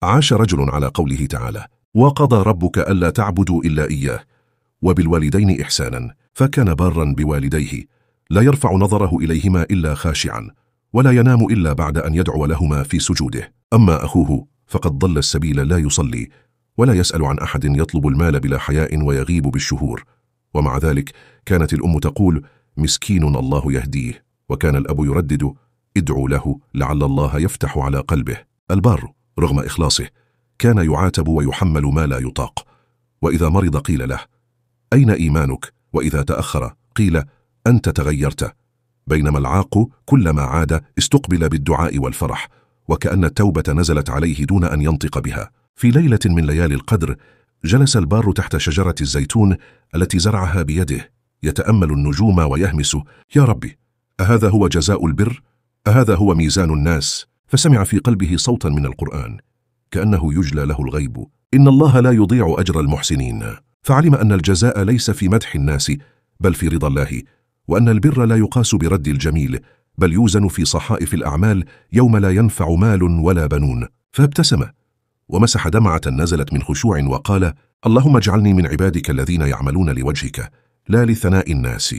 عاش رجل على قوله تعالى: وقضى ربك ألا تعبدوا إلا إياه وبالوالدين إحسانا، فكان بارا بوالديه لا يرفع نظره إليهما إلا خاشعا، ولا ينام إلا بعد أن يدعو لهما في سجوده. أما أخوه فقد ضل السبيل، لا يصلي ولا يسأل عن أحد، يطلب المال بلا حياء ويغيب بالشهور. ومع ذلك كانت الأم تقول: مسكين الله يهديه، وكان الأب يردد: ادعوا له لعل الله يفتح على قلبه. البار رغم إخلاصه كان يعاتب ويحمل ما لا يطاق، وإذا مرض قيل له: أين إيمانك؟ وإذا تأخر قيل: أنت تغيرت. بينما العاق كلما عاد استقبل بالدعاء والفرح، وكأن التوبة نزلت عليه دون أن ينطق بها. في ليلة من ليالي القدر جلس البار تحت شجرة الزيتون التي زرعها بيده، يتأمل النجوم ويهمس: يا ربي، أهذا هو جزاء البر؟ أهذا هو ميزان الناس؟ فسمع في قلبه صوتا من القرآن كأنه يجلى له الغيب: إن الله لا يضيع أجر المحسنين. فعلم أن الجزاء ليس في مدح الناس بل في رضا الله، وأن البر لا يقاس برد الجميل بل يوزن في صحائف الأعمال يوم لا ينفع مال ولا بنون. فابتسم ومسح دمعة نزلت من خشوع وقال: اللهم اجعلني من عبادك الذين يعملون لوجهك لا لثناء الناس.